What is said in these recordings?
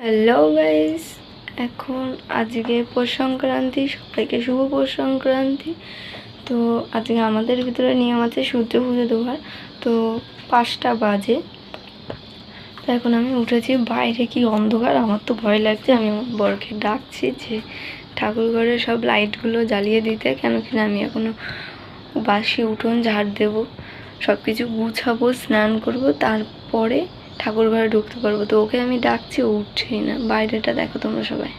Hello guys, এখন আজকে পৌষ সংক্রান্তি। সবাইকে শুভ পৌষ সংক্রান্তি। তো আজকে আমাদের ভিতরে নিয়ম আছে সূর্য পুজো দেওয়ার। তো 5টা বাজে। তো এখন আমি উঠেছি। বাইরে কি অন্ধকার, আমার তো ভয় লাগছে। আমি আমার বরকে ডাকছি যে ঠাকুর ঘরের সব লাইটগুলো জ্বালিয়ে দিতে, কেন কিনা আমি এখনও বাসি উঠোন ঝাড় দেবো, সব কিছু গুছাবো, স্নান করব, তারপরে ঠাকুর ঘরে ঢুকতে পারবো। তো ওকে আমি ডাকছি, ও উঠছেই না। বাইরেটা দেখো তোমরা সবাই,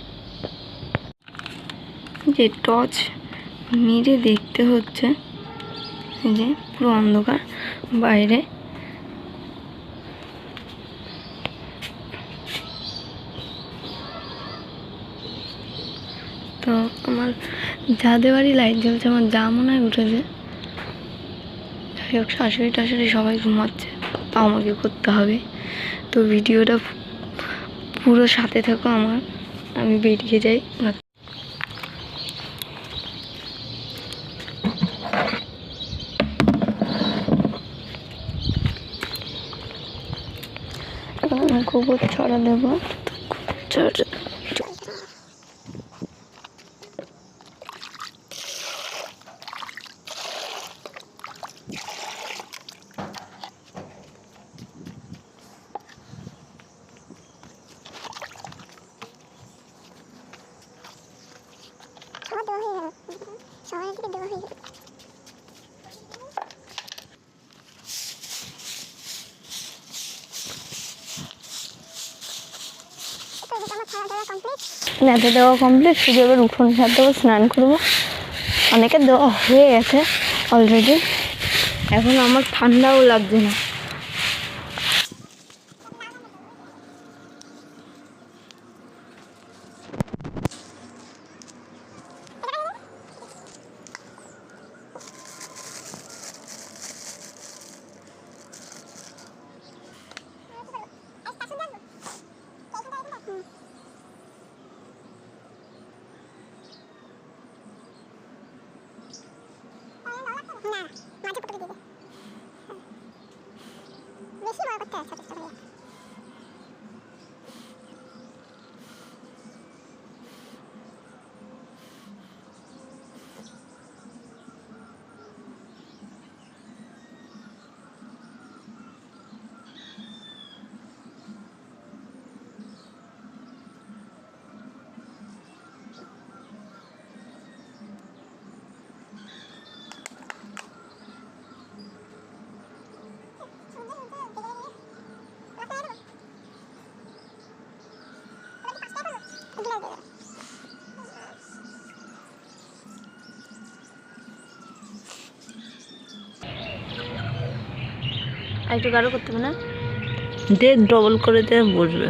যে টর্চ মেরে দেখতে হচ্ছে, যে পুরো অন্ধকার বাইরে। তো আমার যাদের বাড়ি লাইট জ্বলছে, আমার যা মনে হয় উঠেছে। যাই হোক, শাশুড়ি টাশুড়ি সবাই ঘুমাচ্ছে, আমাকে করতে হবে। তো ভিডিওটা পুরো সাথে থাকো আমার। আমি বেরিয়ে যাই। এখন আমি গোবর ছড়া দেবো। নেতে দেওয়া কমপ্লিট, শুধু এবার উঠোন ঝাড় দেবো, স্নান করবো। অনেকে দেওয়া হয়ে গেছে অলরেডি। এখন আমার ঠান্ডাও লাগছে না। একটু গাঢ় করতে হবে না, দে ডবল করে দে, বসবে।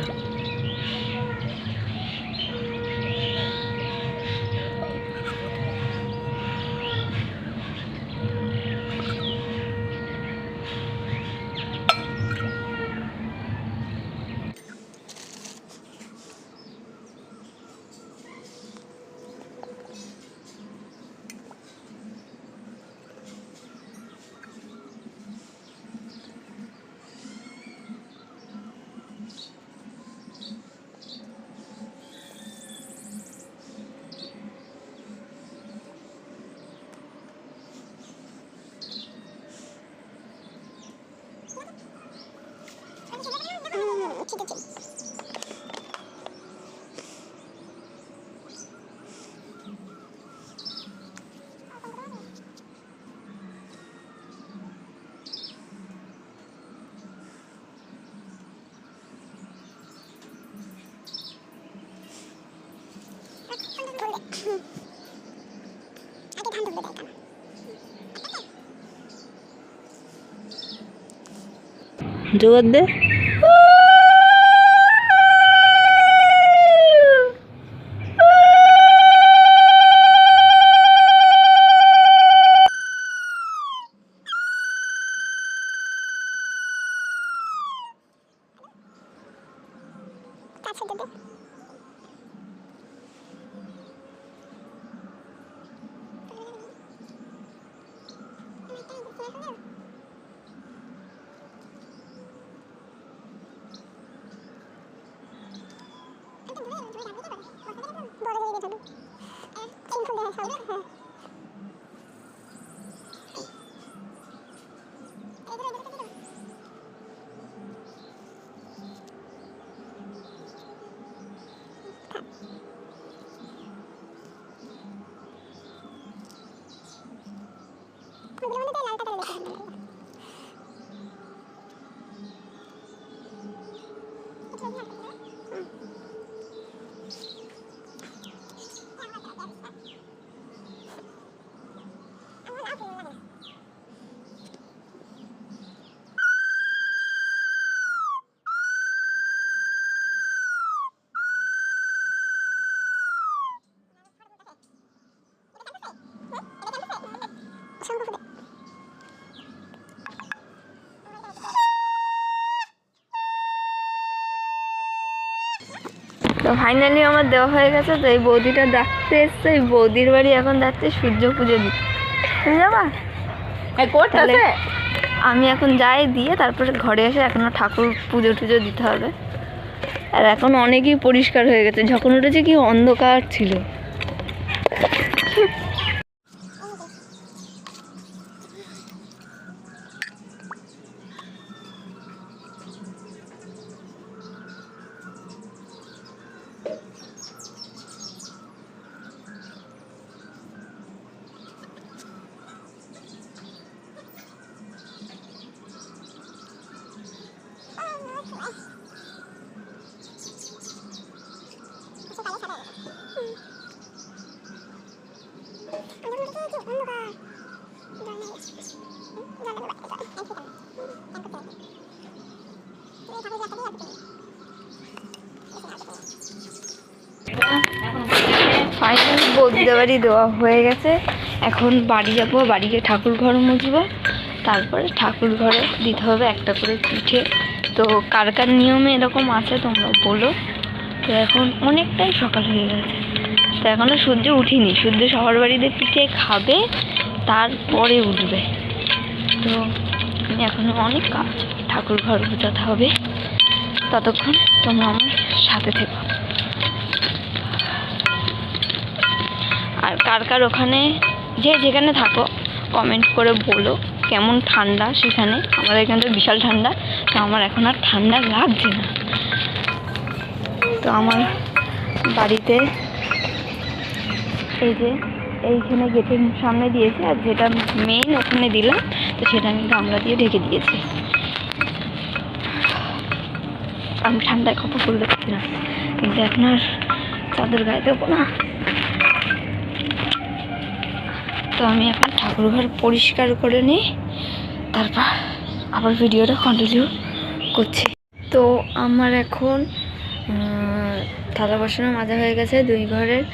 জোগাড় দে। তো ফাইনালি আমার দেওয়া হয়ে গেছে। তো এই বৌদিটা ডাকতে এসছে, এই বৌদির বাড়ি এখন যাচ্ছে সূর্য পুজো দিতে। তুমি যাবা? তাহলে আমি এখন যাই, দিয়ে তারপরে ঘরে এসে এখনো ঠাকুর পুজো টুজো দিতে হবে। আর এখন অনেকই পরিষ্কার হয়ে গেছে, যখন উঠেছে কি অন্ধকার ছিল। ফাইনালি বৌদিদের বাড়ি দেওয়া হয়ে গেছে। এখন বাড়ি যাবো, বাড়ি গিয়ে ঠাকুর ঘর মুছবো, তারপরে ঠাকুর ঘরে দিতে হবে একটা করে পিঠে। তো কার কার নিয়মে এরকম আছে তোমরা বলো। তো এখন অনেকটাই সকাল হয়ে গেছে, তো এখনও সূর্য উঠিনি। সূর্য সবার বাড়িতে পিঠে খাবে, তারপরে উঠবে। তো এখনও অনেক কাজ, ঠাকুর ঘর গোছাতে হবে। ততক্ষণ তোমরা আমার সাথে থেকো। আর কার কার ওখানে যেখানে থাকো কমেন্ট করে বলো কেমন ঠান্ডা সেখানে। আমাদের এখানে তো বিশাল ঠান্ডা, তো আমার এখন আর ঠান্ডা লাগছে না। তো আমার বাড়িতে এই যে এইখানে গেটের সামনে দিয়েছি, আর যেটা মেইন ওখানে দিলাম, তো সেটা আমি গামলা দিয়ে ঢেকে দিয়েছি। আমি ঠান্ডায় কথা বলতে পারছি না, কিন্তু এখন আর চাদর গায়ে দেবো না। তো আমি এখন ঠাকুর ঘর পরিষ্কার করে নিই, তারপর আবার ভিডিওটা কন্টিনিউ করছি। তো আমার এখন থালা বাসনও মাজা হয়ে গেছে 2 ঘরের,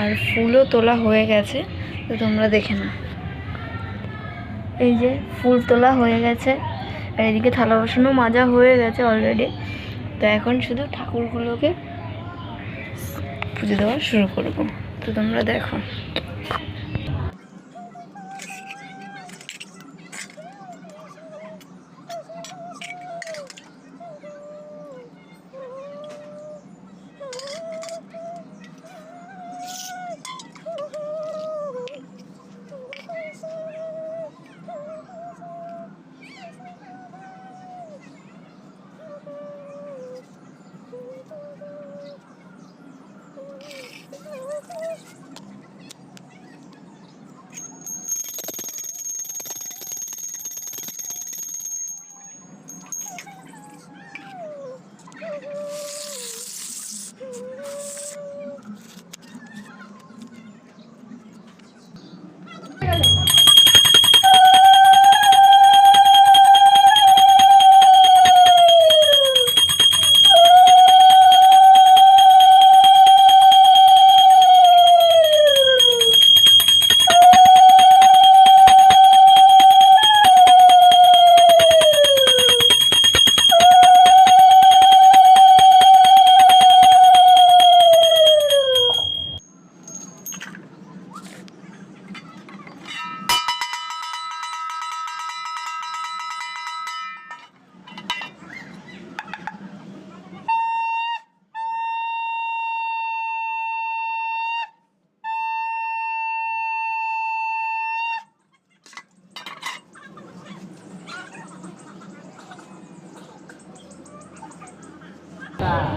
আর ফুলও তোলা হয়ে গেছে। তো তোমরা দেখে নাও, এই যে ফুল তোলা হয়ে গেছে, আর এদিকে থালা বাসনও মাজা হয়ে গেছে অলরেডি। তো এখন শুধু ঠাকুরগুলোকে পুজো দেওয়া শুরু করবো। তো তোমরা দেখো।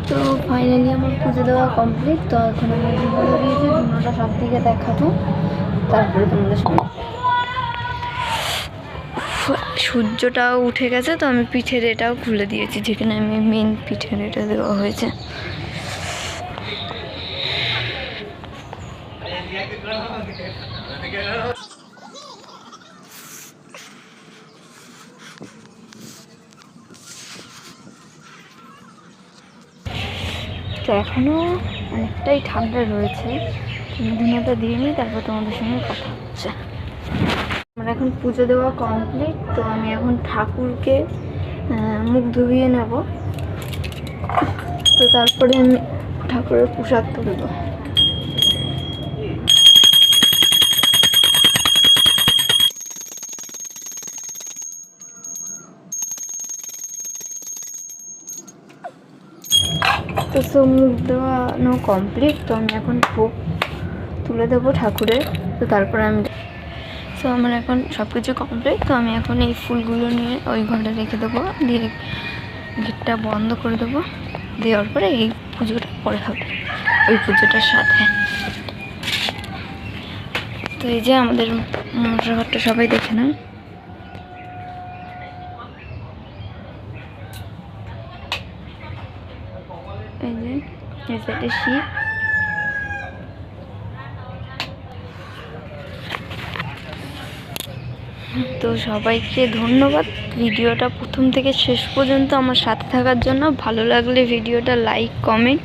তো ফাইনালি আমার পুজো দেওয়া কমপ্লিট। তো এখন আমি ধুনো দিয়েছি, ধুনোটা সব দিকে দেখাবো, তারপরে তোমাদের সঙ্গে। সূর্যটাও উঠে গেছে, তো আমি পিঠের এটাও খুলে দিয়েছি, যেখানে আমি মেন পিঠের এটা দেওয়া হয়েছে। তো এখনও অনেকটাই ঠান্ডা রয়েছে, ধুনোটা দিয়ে নিই, তারপর তোমাদের সঙ্গে কথা হচ্ছে। আমার এখন পুজো দেওয়া কমপ্লিট। তো আমি এখন ঠাকুরকে মুখ ধুইয়ে নেব। তো তারপরে আমি ঠাকুরের প্রসাদ তুলব। তো সব মুখ দেওয়ানো কমপ্লিট। তো আমি এখন ভোগ তুলে দেবো ঠাকুরের। তো তারপরে আমি আমার এখন সব কিছু কমপ্লিট। তো আমি এখন এই ফুলগুলো নিয়ে ওই ঘরে রেখে দেবো, দিয়ে গেটটা বন্ধ করে দেবো। দেওয়ার পরে এই পুজোটা পরে হবে ওই পুজোটার সাথে। তো এই যে আমাদের মনসা ঘরটা সবাই দেখে না, এই যে এই সাইডে শিব। তো সবাইকে ধন্যবাদ ভিডিওটা প্রথম থেকে শেষ পর্যন্ত আমার সাথে থাকার জন্য। ভালো লাগলে ভিডিওটা লাইক, কমেন্ট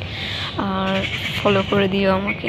আর ফলো করে দিও আমাকে।